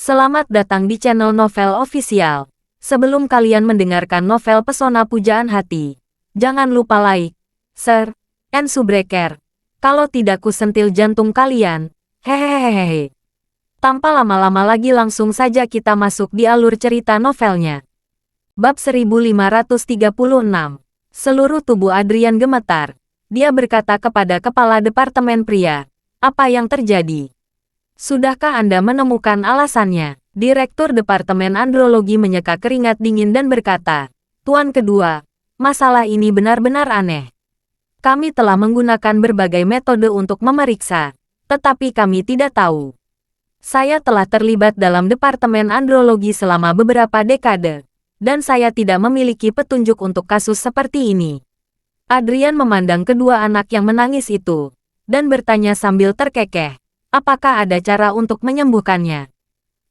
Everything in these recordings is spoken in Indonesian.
Selamat datang di channel Novel Official. Sebelum kalian mendengarkan novel Pesona Pujaan Hati, jangan lupa like, share, and subscribe. Kalau tidak ku sentil jantung kalian. Hehehehe. Tanpa lama-lama lagi langsung saja kita masuk di alur cerita novelnya. Bab 1536. Seluruh tubuh Adrian gemetar. Dia berkata kepada kepala departemen pria, "Apa yang terjadi? Sudahkah Anda menemukan alasannya?" Direktur Departemen Andrologi menyeka keringat dingin dan berkata, "Tuan kedua, masalah ini benar-benar aneh. Kami telah menggunakan berbagai metode untuk memeriksa, tetapi kami tidak tahu. Saya telah terlibat dalam Departemen Andrologi selama beberapa dekade, dan saya tidak memiliki petunjuk untuk kasus seperti ini." Adrian memandang kedua anak yang menangis itu, dan bertanya sambil terkekeh, "Apakah ada cara untuk menyembuhkannya?"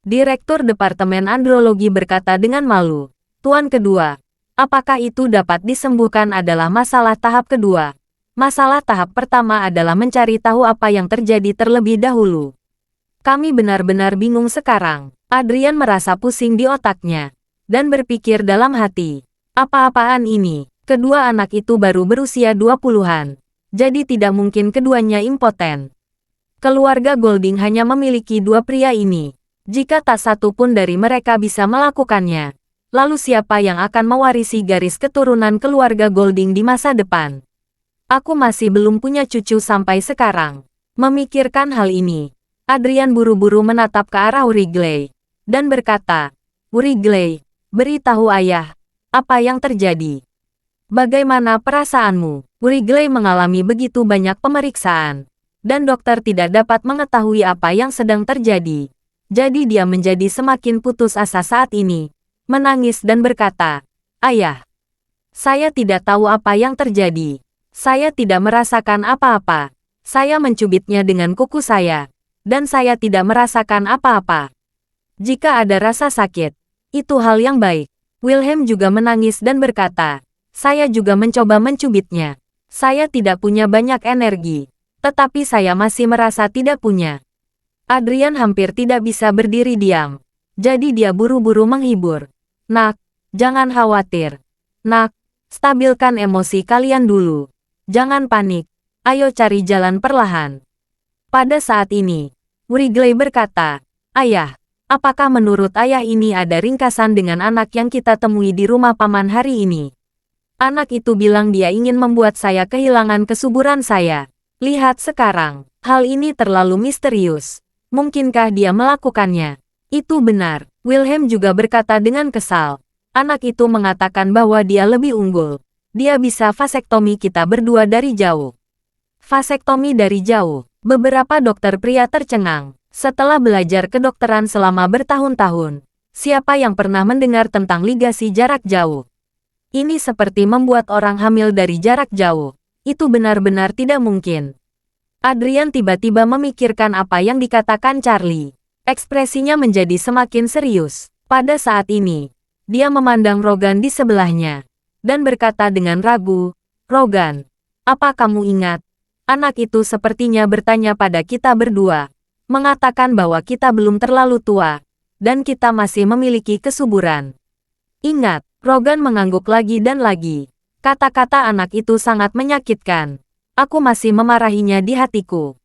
Direktur Departemen Andrologi berkata dengan malu, "Tuan kedua, apakah itu dapat disembuhkan adalah masalah tahap kedua. Masalah tahap pertama adalah mencari tahu apa yang terjadi terlebih dahulu. Kami benar-benar bingung sekarang." Adrian merasa pusing di otaknya, dan berpikir dalam hati, apa-apaan ini? Kedua anak itu baru berusia 20-an, jadi tidak mungkin keduanya impoten. Keluarga Golding hanya memiliki dua pria ini. Jika tak satu pun dari mereka bisa melakukannya, lalu siapa yang akan mewarisi garis keturunan keluarga Golding di masa depan? Aku masih belum punya cucu sampai sekarang. Memikirkan hal ini, Adrian buru-buru menatap ke arah Wrigley, dan berkata, "Wrigley, beritahu ayah, apa yang terjadi? Bagaimana perasaanmu?" Wrigley mengalami begitu banyak pemeriksaan, dan dokter tidak dapat mengetahui apa yang sedang terjadi. Jadi dia menjadi semakin putus asa saat ini, menangis dan berkata, "Ayah, saya tidak tahu apa yang terjadi. Saya tidak merasakan apa-apa. Saya mencubitnya dengan kuku saya, dan saya tidak merasakan apa-apa. Jika ada rasa sakit, itu hal yang baik." Wilhelm juga menangis dan berkata, "Saya juga mencoba mencubitnya. Saya tidak punya banyak energi, tetapi saya masih merasa tidak punya." Adrian hampir tidak bisa berdiri diam. Jadi dia buru-buru menghibur. "Nak, jangan khawatir. Nak, stabilkan emosi kalian dulu. Jangan panik. Ayo cari jalan perlahan." Pada saat ini, Wrigley berkata, "Ayah, apakah menurut ayah ini ada ringkasan dengan anak yang kita temui di rumah paman hari ini? Anak itu bilang dia ingin membuat saya kehilangan kesuburan saya. Lihat sekarang, hal ini terlalu misterius. Mungkinkah dia melakukannya?" "Itu benar." Wilhelm juga berkata dengan kesal. "Anak itu mengatakan bahwa dia lebih unggul. Dia bisa vasektomi kita berdua dari jauh." Vasektomi dari jauh. Beberapa dokter pria tercengang. Setelah belajar kedokteran selama bertahun-tahun, siapa yang pernah mendengar tentang ligasi jarak jauh? Ini seperti membuat orang hamil dari jarak jauh. Itu benar-benar tidak mungkin. Adrian tiba-tiba memikirkan apa yang dikatakan Charlie. Ekspresinya menjadi semakin serius. Pada saat ini, dia memandang Rogan di sebelahnya, dan berkata dengan ragu, "Rogan, apa kamu ingat? Anak itu sepertinya bertanya pada kita berdua, mengatakan bahwa kita belum terlalu tua, dan kita masih memiliki kesuburan." "Ingat." Rogan mengangguk lagi dan lagi. Kata-kata anak itu sangat menyakitkan. Aku masih memarahinya di hatiku.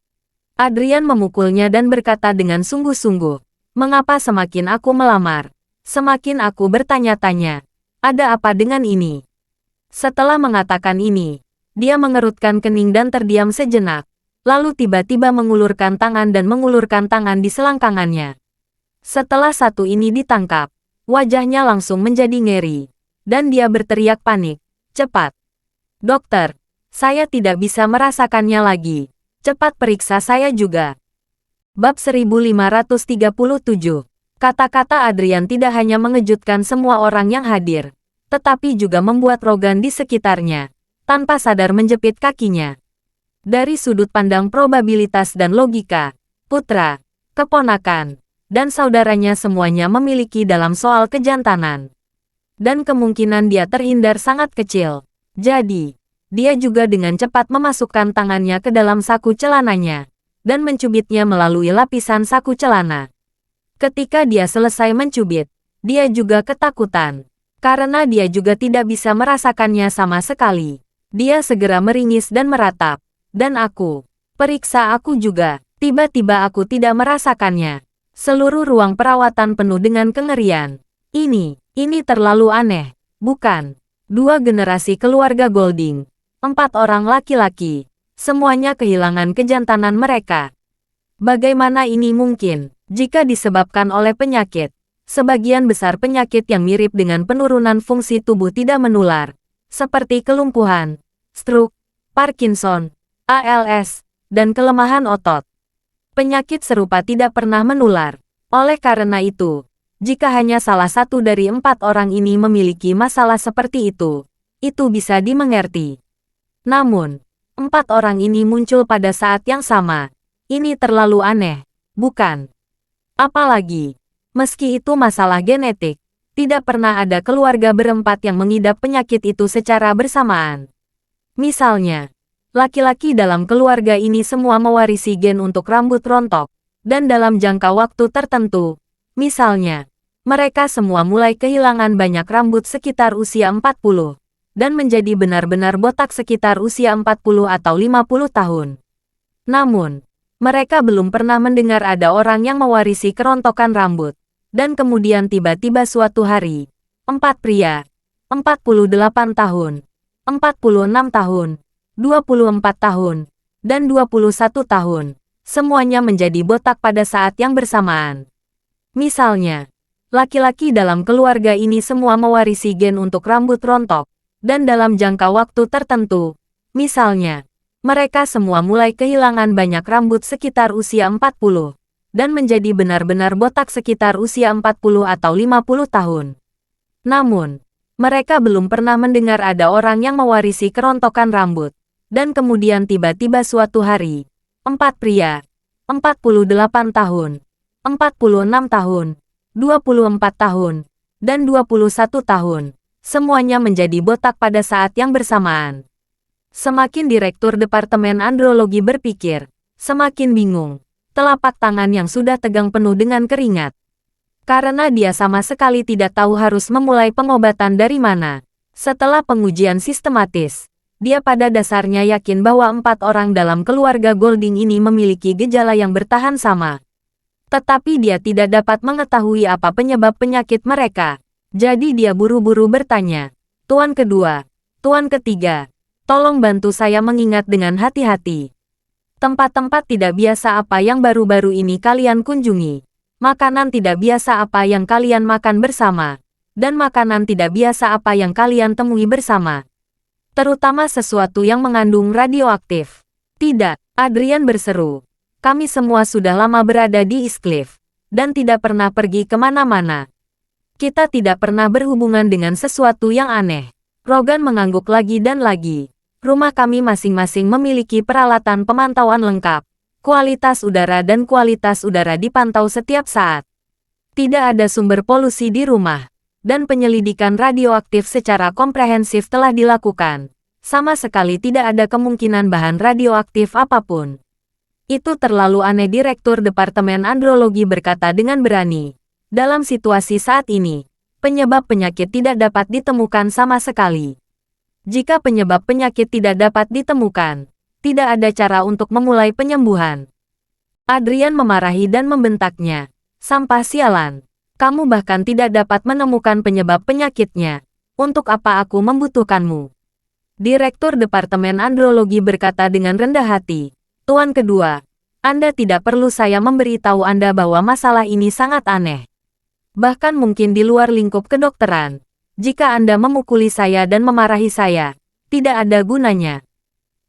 Adrian memukulnya dan berkata dengan sungguh-sungguh, "Mengapa semakin aku melamar, semakin aku bertanya-tanya, ada apa dengan ini?" Setelah mengatakan ini, dia mengerutkan kening dan terdiam sejenak, lalu tiba-tiba mengulurkan tangan di selangkangannya. Setelah satu ini ditangkap, wajahnya langsung menjadi ngeri, dan dia berteriak panik, "Cepat! Dokter! Saya tidak bisa merasakannya lagi. Cepat periksa saya juga." Bab 1537. Kata-kata Adrian tidak hanya mengejutkan semua orang yang hadir, tetapi juga membuat Rogan di sekitarnya, tanpa sadar menjepit kakinya. Dari sudut pandang probabilitas dan logika, putra, keponakan, dan saudaranya semuanya memiliki dalam soal kejantanan. Dan kemungkinan dia terhindar sangat kecil. Jadi, dia juga dengan cepat memasukkan tangannya ke dalam saku celananya, dan mencubitnya melalui lapisan saku celana. Ketika dia selesai mencubit, dia juga ketakutan. Karena dia juga tidak bisa merasakannya sama sekali. Dia segera meringis dan meratap. Dan aku, periksa aku juga. Tiba-tiba aku tidak merasakannya. Seluruh ruang perawatan penuh dengan kengerian. Ini terlalu aneh, bukan? 2 generasi keluarga Golding. 4 orang laki-laki. Semuanya kehilangan kejantanan mereka. Bagaimana ini mungkin? Jika disebabkan oleh penyakit, sebagian besar penyakit yang mirip dengan penurunan fungsi tubuh tidak menular, seperti kelumpuhan, stroke, Parkinson, ALS, dan kelemahan otot. Penyakit serupa tidak pernah menular. Oleh karena itu, jika hanya salah satu dari 4 orang ini memiliki masalah seperti itu bisa dimengerti. Namun, 4 orang ini muncul pada saat yang sama. Ini terlalu aneh, bukan? Apalagi, meski itu masalah genetik, tidak pernah ada keluarga berempat yang mengidap penyakit itu secara bersamaan. Misalnya, laki-laki dalam keluarga ini semua mewarisi gen untuk rambut rontok, dan dalam jangka waktu tertentu, misalnya, mereka semua mulai kehilangan banyak rambut sekitar usia 40, dan menjadi benar-benar botak sekitar usia 40 atau 50 tahun. Namun, mereka belum pernah mendengar ada orang yang mewarisi kerontokan rambut. Dan kemudian tiba-tiba suatu hari, 4 pria, 48 tahun, 46 tahun, 24 tahun, dan 21 tahun, semuanya menjadi botak pada saat yang bersamaan. Misalnya, laki-laki dalam keluarga ini semua mewarisi gen untuk rambut rontok, dan dalam jangka waktu tertentu, misalnya, mereka semua mulai kehilangan banyak rambut sekitar usia 40, dan menjadi benar-benar botak sekitar usia 40 atau 50 tahun. Namun, mereka belum pernah mendengar ada orang yang mewarisi kerontokan rambut, dan kemudian tiba-tiba suatu hari, 4 pria, 48 tahun, 46 tahun, 24 tahun, dan 21 tahun, semuanya menjadi botak pada saat yang bersamaan. Semakin Direktur Departemen Andrologi berpikir, semakin bingung. Telapak tangan yang sudah tegang penuh dengan keringat. Karena dia sama sekali tidak tahu harus memulai pengobatan dari mana. Setelah pengujian sistematis, dia pada dasarnya yakin bahwa 4 orang dalam keluarga Golding ini memiliki gejala yang bertahan sama. Tetapi dia tidak dapat mengetahui apa penyebab penyakit mereka. Jadi dia buru-buru bertanya, "Tuan kedua, Tuan ketiga, tolong bantu saya mengingat dengan hati-hati. Tempat-tempat tidak biasa apa yang baru-baru ini kalian kunjungi? Makanan tidak biasa apa yang kalian makan bersama? Dan makanan tidak biasa apa yang kalian temui bersama? Terutama sesuatu yang mengandung radioaktif." "Tidak," Adrian berseru. "Kami semua sudah lama berada di Eastcliff, dan tidak pernah pergi kemana-mana. Kita tidak pernah berhubungan dengan sesuatu yang aneh." Rogan mengangguk lagi dan lagi. "Rumah kami masing-masing memiliki peralatan pemantauan lengkap. Kualitas udara dan kualitas udara dipantau setiap saat. Tidak ada sumber polusi di rumah. Dan penyelidikan radioaktif secara komprehensif telah dilakukan. Sama sekali tidak ada kemungkinan bahan radioaktif apapun." "Itu terlalu aneh," Direktur Departemen Andrologi berkata dengan berani. "Dalam situasi saat ini, penyebab penyakit tidak dapat ditemukan sama sekali. Jika penyebab penyakit tidak dapat ditemukan, tidak ada cara untuk memulai penyembuhan." Adrian memarahi dan membentaknya. "Sampah sialan. Kamu bahkan tidak dapat menemukan penyebab penyakitnya. Untuk apa aku membutuhkanmu?" Direktur Departemen Andrologi berkata dengan rendah hati, "Tuan kedua, Anda tidak perlu saya memberitahu Anda bahwa masalah ini sangat aneh. Bahkan mungkin di luar lingkup kedokteran. Jika Anda memukuli saya dan memarahi saya, tidak ada gunanya.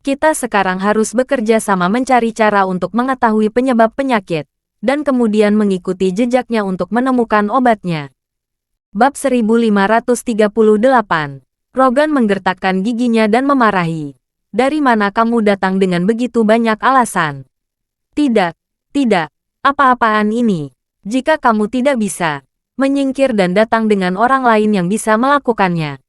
Kita sekarang harus bekerja sama mencari cara untuk mengetahui penyebab penyakit, dan kemudian mengikuti jejaknya untuk menemukan obatnya." Bab 1538. Rogan menggertakkan giginya dan memarahi. "Dari mana kamu datang dengan begitu banyak alasan?" Tidak, apa-apaan ini. Jika kamu tidak bisa menyingkir dan datang dengan orang lain yang bisa melakukannya."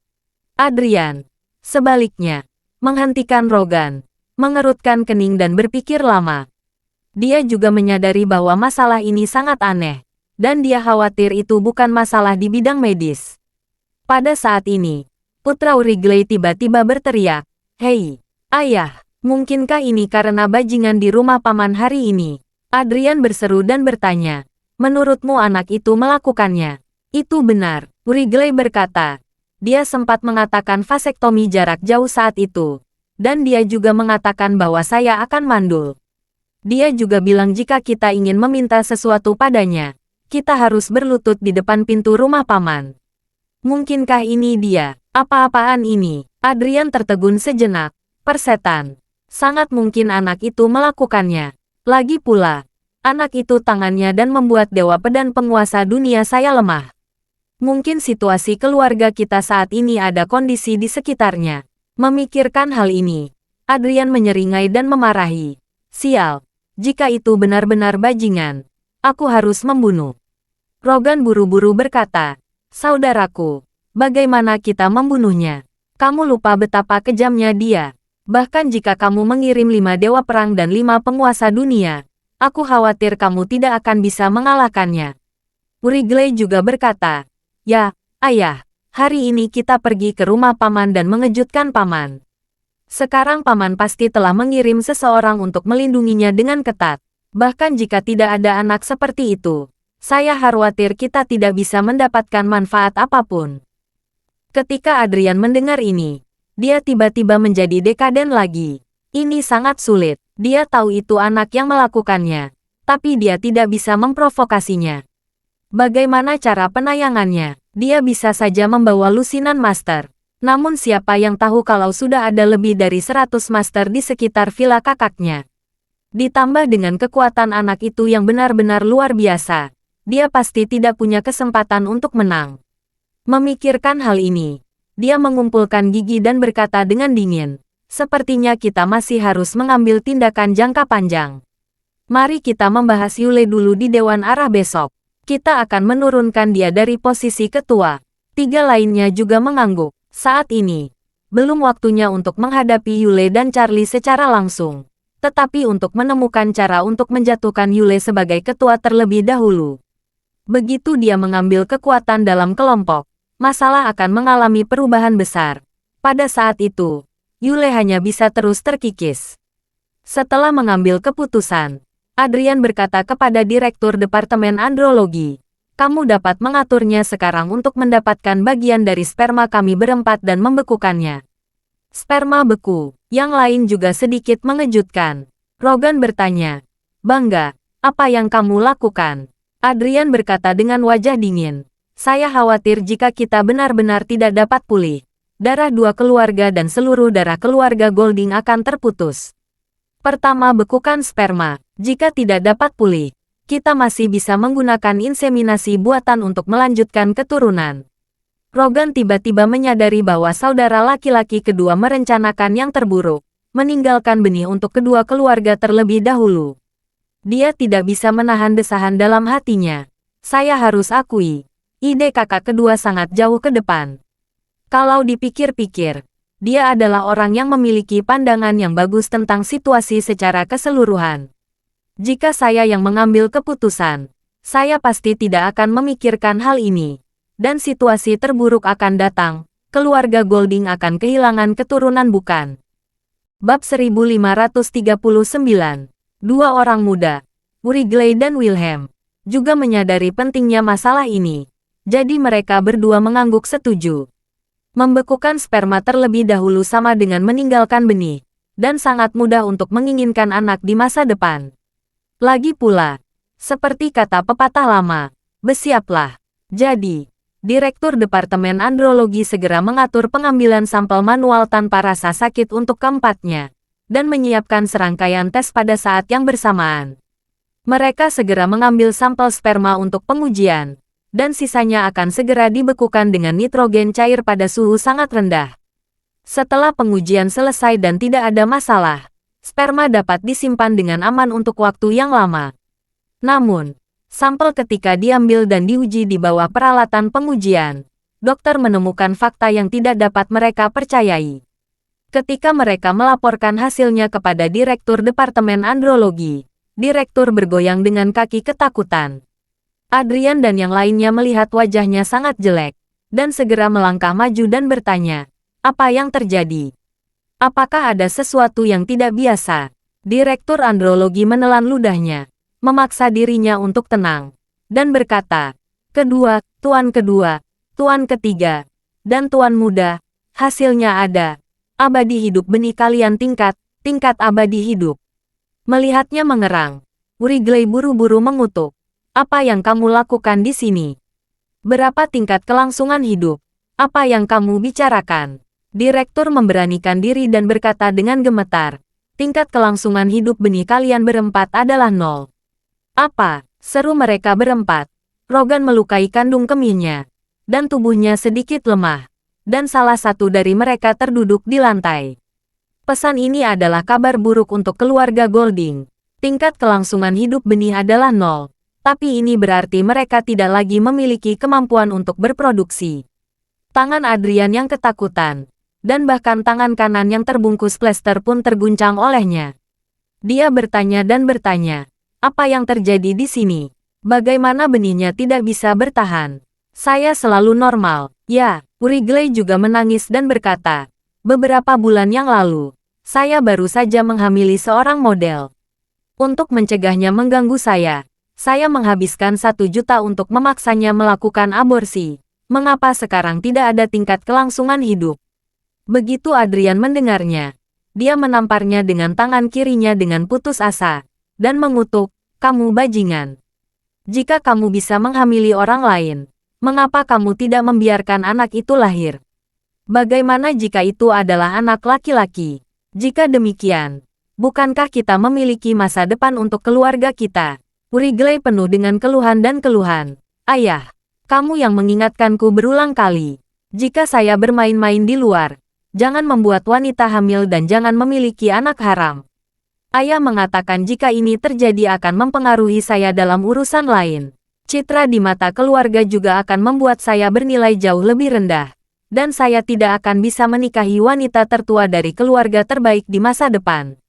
Adrian, sebaliknya, menghentikan Rogan, mengerutkan kening dan berpikir lama. Dia juga menyadari bahwa masalah ini sangat aneh, dan dia khawatir itu bukan masalah di bidang medis. Pada saat ini, putra Wrigley tiba-tiba berteriak, "Hei, ayah, mungkinkah ini karena bajingan di rumah paman hari ini?" Adrian berseru dan bertanya, "Menurutmu anak itu melakukannya?" "Itu benar," Wrigley berkata. Dia sempat mengatakan vasektomi jarak jauh saat itu. Dan dia juga mengatakan bahwa saya akan mandul. Dia juga bilang jika kita ingin meminta sesuatu padanya, kita harus berlutut di depan pintu rumah paman. Mungkinkah ini dia? Apa-apaan ini? Adrian tertegun sejenak. Persetan. Sangat mungkin anak itu melakukannya. Lagi pula, anak itu tangannya dan membuat dewa pedang penguasa dunia saya lemah. Mungkin situasi keluarga kita saat ini ada kondisi di sekitarnya. Memikirkan hal ini, Adrian menyeringai dan memarahi. Sial, jika itu benar-benar bajingan, aku harus membunuh. Rogan buru-buru berkata, "Saudaraku, bagaimana kita membunuhnya? Kamu lupa betapa kejamnya dia. Bahkan jika kamu mengirim 5 dewa perang dan 5 penguasa dunia, aku khawatir kamu tidak akan bisa mengalahkannya." Wrigley juga berkata, "Ya, ayah, hari ini kita pergi ke rumah paman dan mengejutkan paman. Sekarang paman pasti telah mengirim seseorang untuk melindunginya dengan ketat. Bahkan jika tidak ada anak seperti itu, saya khawatir kita tidak bisa mendapatkan manfaat apapun." Ketika Adrian mendengar ini, dia tiba-tiba menjadi dekaden lagi. Ini sangat sulit. Dia tahu itu anak yang melakukannya, tapi dia tidak bisa memprovokasinya. Bagaimana cara penayangannya? Dia bisa saja membawa lusinan master. Namun siapa yang tahu kalau sudah ada lebih dari 100 master di sekitar villa kakaknya. Ditambah dengan kekuatan anak itu yang benar-benar luar biasa, dia pasti tidak punya kesempatan untuk menang. Memikirkan hal ini, dia mengumpulkan gigi dan berkata dengan dingin, "Sepertinya kita masih harus mengambil tindakan jangka panjang. Mari kita membahas Yule dulu di Dewan Arah besok. Kita akan menurunkan dia dari posisi ketua." 3 lainnya juga mengangguk. Saat ini, belum waktunya untuk menghadapi Yule dan Charlie secara langsung. Tetapi untuk menemukan cara untuk menjatuhkan Yule sebagai ketua terlebih dahulu. Begitu dia mengambil kekuatan dalam kelompok, masalah akan mengalami perubahan besar. Pada saat itu, Yule hanya bisa terus terkikis. Setelah mengambil keputusan, Adrian berkata kepada Direktur Departemen Andrologi, "Kamu dapat mengaturnya sekarang untuk mendapatkan bagian dari sperma kami berempat dan membekukannya." Sperma beku. Yang lain juga sedikit mengejutkan. Rogan bertanya, "Bangga, apa yang kamu lakukan?" Adrian berkata dengan wajah dingin, "Saya khawatir jika kita benar-benar tidak dapat pulih. Darah 2 keluarga dan seluruh darah keluarga Golding akan terputus. Pertama, bekukan sperma. Jika tidak dapat pulih, kita masih bisa menggunakan inseminasi buatan untuk melanjutkan keturunan." Rogan tiba-tiba menyadari bahwa saudara laki-laki kedua merencanakan yang terburuk, meninggalkan benih untuk kedua keluarga terlebih dahulu. Dia tidak bisa menahan desahan dalam hatinya. Saya harus akui, ide kakak kedua sangat jauh ke depan. Kalau dipikir-pikir, dia adalah orang yang memiliki pandangan yang bagus tentang situasi secara keseluruhan. Jika saya yang mengambil keputusan, saya pasti tidak akan memikirkan hal ini. Dan situasi terburuk akan datang, keluarga Golding akan kehilangan keturunan bukan. Bab 1539. 2 orang muda, Wrigley dan Wilhelm, juga menyadari pentingnya masalah ini. Jadi mereka berdua mengangguk setuju. Membekukan sperma terlebih dahulu sama dengan meninggalkan benih, dan sangat mudah untuk menginginkan anak di masa depan. Lagi pula, seperti kata pepatah lama, bersiaplah. Jadi, Direktur Departemen Andrologi segera mengatur pengambilan sampel manual tanpa rasa sakit untuk keempatnya, dan menyiapkan serangkaian tes pada saat yang bersamaan. Mereka segera mengambil sampel sperma untuk pengujian, dan sisanya akan segera dibekukan dengan nitrogen cair pada suhu sangat rendah. Setelah pengujian selesai dan tidak ada masalah, sperma dapat disimpan dengan aman untuk waktu yang lama. Namun, sampel ketika diambil dan diuji di bawah peralatan pengujian, dokter menemukan fakta yang tidak dapat mereka percayai. Ketika mereka melaporkan hasilnya kepada Direktur Departemen Andrologi, Direktur bergoyang dengan kaki ketakutan. Adrian dan yang lainnya melihat wajahnya sangat jelek, dan segera melangkah maju dan bertanya, apa yang terjadi? Apakah ada sesuatu yang tidak biasa? Direktur andrologi menelan ludahnya, memaksa dirinya untuk tenang, dan berkata, tuan kedua, tuan ketiga, dan tuan muda, hasilnya ada. Abadi hidup benih kalian tingkat abadi hidup. Melihatnya mengerang, Wrigley buru-buru mengutuk. Apa yang kamu lakukan di sini? Berapa tingkat kelangsungan hidup? Apa yang kamu bicarakan? Direktur memberanikan diri dan berkata dengan gemetar, tingkat kelangsungan hidup benih kalian berempat adalah 0. Apa? Seru mereka berempat. Rogan melukai kandung kemihnya, dan tubuhnya sedikit lemah, dan salah satu dari mereka terduduk di lantai. Pesan ini adalah kabar buruk untuk keluarga Golding. Tingkat kelangsungan hidup benih adalah 0. Tapi ini berarti mereka tidak lagi memiliki kemampuan untuk berproduksi. Tangan Adrian yang ketakutan, dan bahkan tangan kanan yang terbungkus plester pun terguncang olehnya. Dia bertanya dan bertanya, apa yang terjadi di sini? Bagaimana benihnya tidak bisa bertahan? Saya selalu normal. Ya, Wrigley juga menangis dan berkata, beberapa bulan yang lalu, saya baru saja menghamili seorang model. Untuk mencegahnya mengganggu saya menghabiskan 1 juta untuk memaksanya melakukan aborsi. Mengapa sekarang tidak ada tingkat kelangsungan hidup? Begitu Adrian mendengarnya, dia menamparnya dengan tangan kirinya dengan putus asa, dan mengutuk, kamu bajingan. Jika kamu bisa menghamili orang lain, mengapa kamu tidak membiarkan anak itu lahir? Bagaimana jika itu adalah anak laki-laki? Jika demikian, bukankah kita memiliki masa depan untuk keluarga kita? Wrigley penuh dengan keluhan dan keluhan. Ayah, kamu yang mengingatkanku berulang kali. Jika saya bermain-main di luar, jangan membuat wanita hamil dan jangan memiliki anak haram. Ayah mengatakan jika ini terjadi akan mempengaruhi saya dalam urusan lain. Citra di mata keluarga juga akan membuat saya bernilai jauh lebih rendah. Dan saya tidak akan bisa menikahi wanita tertua dari keluarga terbaik di masa depan.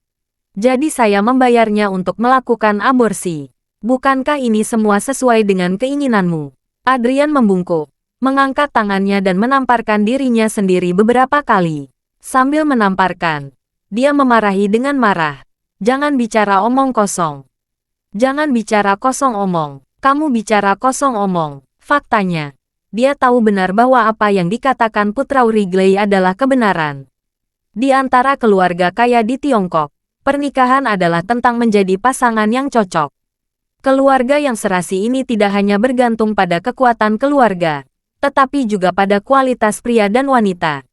Jadi saya membayarnya untuk melakukan aborsi. Bukankah ini semua sesuai dengan keinginanmu? Adrian membungkuk, mengangkat tangannya dan menamparkan dirinya sendiri beberapa kali. Sambil menamparkan, dia memarahi dengan marah. Jangan bicara omong kosong. Jangan bicara kosong omong. Kamu bicara kosong omong. Faktanya, dia tahu benar bahwa apa yang dikatakan putra Wrigley adalah kebenaran. Di antara keluarga kaya di Tiongkok, pernikahan adalah tentang menjadi pasangan yang cocok. Keluarga yang serasi ini tidak hanya bergantung pada kekuatan keluarga, tetapi juga pada kualitas pria dan wanita.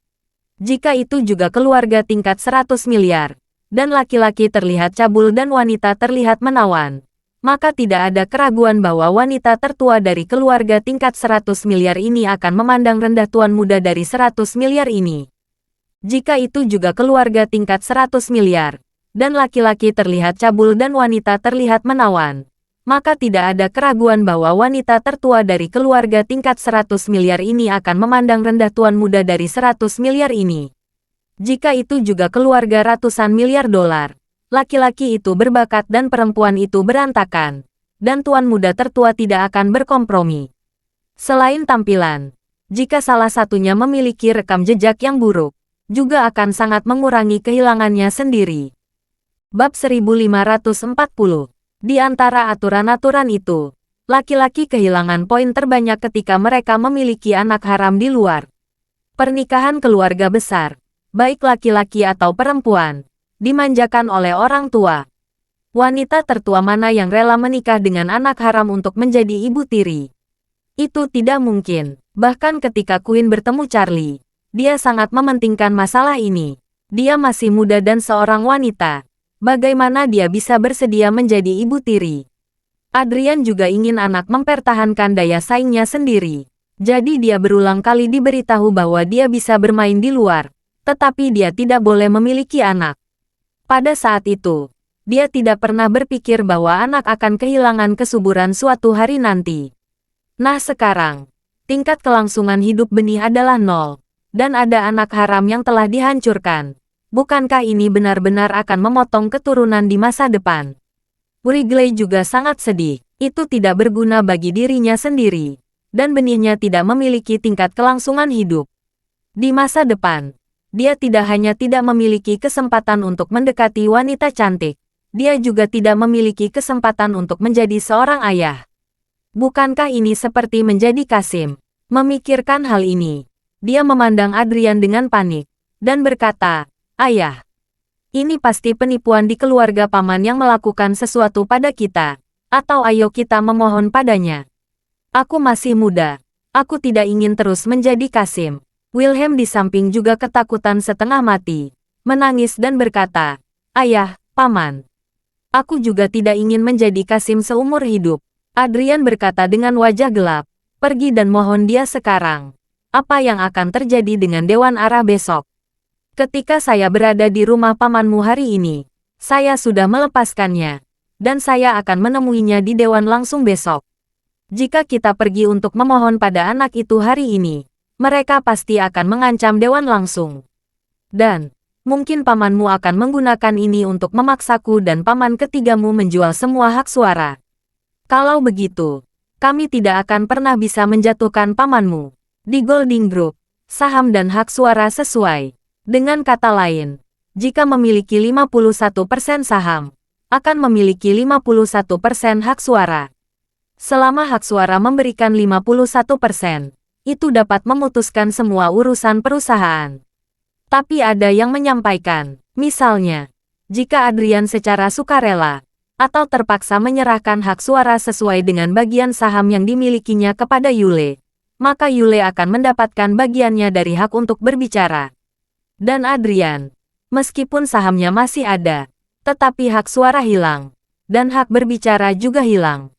Jika itu juga keluarga tingkat 100 miliar, dan laki-laki terlihat cabul dan wanita terlihat menawan, maka tidak ada keraguan bahwa wanita tertua dari keluarga tingkat 100 miliar ini akan memandang rendah tuan muda dari 100 miliar ini. Jika itu juga keluarga tingkat 100 miliar, dan laki-laki terlihat cabul dan wanita terlihat menawan, maka tidak ada keraguan bahwa wanita tertua dari keluarga tingkat 100 miliar ini akan memandang rendah tuan muda dari 100 miliar ini. Jika itu juga keluarga ratusan miliar dolar, laki-laki itu berbakat dan perempuan itu berantakan, dan tuan muda tertua tidak akan berkompromi. Selain tampilan, jika salah satunya memiliki rekam jejak yang buruk, juga akan sangat mengurangi kehilangannya sendiri. Bab 1540. Di antara aturan-aturan itu, laki-laki kehilangan poin terbanyak ketika mereka memiliki anak haram di luar. Pernikahan keluarga besar, baik laki-laki atau perempuan, dimanjakan oleh orang tua. Wanita tertua mana yang rela menikah dengan anak haram untuk menjadi ibu tiri? Itu tidak mungkin. Bahkan ketika Queen bertemu Charlie, dia sangat mementingkan masalah ini. Dia masih muda dan seorang wanita. Bagaimana dia bisa bersedia menjadi ibu tiri? Adrian juga ingin anak mempertahankan daya saingnya sendiri. Jadi dia berulang kali diberitahu bahwa dia bisa bermain di luar, tetapi dia tidak boleh memiliki anak. Pada saat itu, dia tidak pernah berpikir bahwa anak akan kehilangan kesuburan suatu hari nanti. Nah sekarang, tingkat kelangsungan hidup benih adalah 0, dan ada anak haram yang telah dihancurkan. Bukankah ini benar-benar akan memotong keturunan di masa depan? Wrigley juga sangat sedih. itu tidak berguna bagi dirinya sendiri, dan benihnya tidak memiliki tingkat kelangsungan hidup. Di masa depan, dia tidak hanya tidak memiliki kesempatan untuk mendekati wanita cantik, dia juga tidak memiliki kesempatan untuk menjadi seorang ayah. Bukankah ini seperti menjadi Kasim? Memikirkan hal ini, dia memandang Adrian dengan panik, dan berkata, "Ayah, ini pasti penipuan di keluarga paman yang melakukan sesuatu pada kita. Atau ayo kita memohon padanya. Aku masih muda. Aku tidak ingin terus menjadi Kasim." Wilhelm di samping juga ketakutan setengah mati, menangis dan berkata, "Ayah, paman. Aku juga tidak ingin menjadi Kasim seumur hidup." Adrian berkata dengan wajah gelap, "Pergi dan mohon dia sekarang. Apa yang akan terjadi dengan Dewan Arah besok? Ketika saya berada di rumah pamanmu hari ini, saya sudah melepaskannya. Dan saya akan menemuinya di dewan langsung besok. Jika kita pergi untuk memohon pada anak itu hari ini, mereka pasti akan mengancam dewan langsung. Dan, mungkin pamanmu akan menggunakan ini untuk memaksaku dan paman ketigamu menjual semua hak suara. Kalau begitu, kami tidak akan pernah bisa menjatuhkan pamanmu. Di Golding Group, saham dan hak suara sesuai. Dengan kata lain, jika memiliki 51% saham, akan memiliki 51% hak suara. Selama hak suara memberikan 51%, itu dapat memutuskan semua urusan perusahaan. Tapi ada yang menyampaikan, misalnya, jika Adrian secara sukarela, atau terpaksa menyerahkan hak suara sesuai dengan bagian saham yang dimilikinya kepada Yule, maka Yule akan mendapatkan bagiannya dari hak untuk berbicara. Dan Adrian, meskipun sahamnya masih ada, tetapi hak suara hilang, dan hak berbicara juga hilang.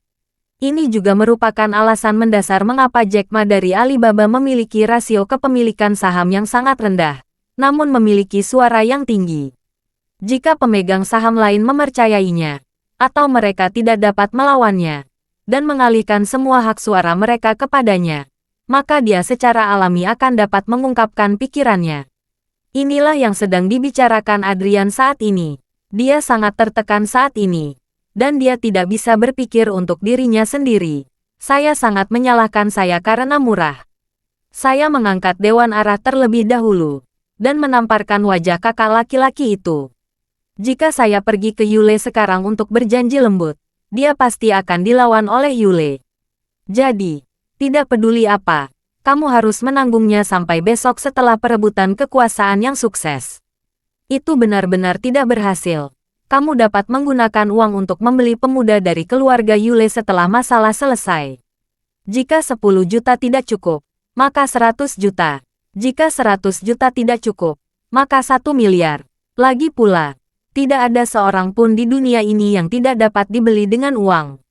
Ini juga merupakan alasan mendasar mengapa Jack Ma dari Alibaba memiliki rasio kepemilikan saham yang sangat rendah, namun memiliki suara yang tinggi. Jika pemegang saham lain mempercayainya, atau mereka tidak dapat melawannya, dan mengalihkan semua hak suara mereka kepadanya, maka dia secara alami akan dapat mengungkapkan pikirannya. Inilah yang sedang dibicarakan Adrian saat ini. Dia sangat tertekan saat ini, dan dia tidak bisa berpikir untuk dirinya sendiri. Saya sangat menyalahkan saya karena murah. Saya mengangkat Dewan Arah terlebih dahulu, dan menamparkan wajah kakak laki-laki itu. Jika saya pergi ke Yule sekarang untuk berjanji lembut, dia pasti akan dilawan oleh Yule. Jadi, tidak peduli apa, kamu harus menanggungnya sampai besok setelah perebutan kekuasaan yang sukses. Itu benar-benar tidak berhasil. Kamu dapat menggunakan uang untuk membeli pemuda dari keluarga Yule setelah masalah selesai. Jika 10 juta tidak cukup, maka 100 juta. Jika 100 juta tidak cukup, maka 1 miliar. Lagi pula, tidak ada seorang pun di dunia ini yang tidak dapat dibeli dengan uang.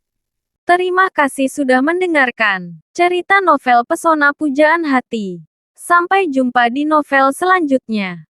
Terima kasih sudah mendengarkan cerita novel Pesona Pujaan Hati. Sampai jumpa di novel selanjutnya.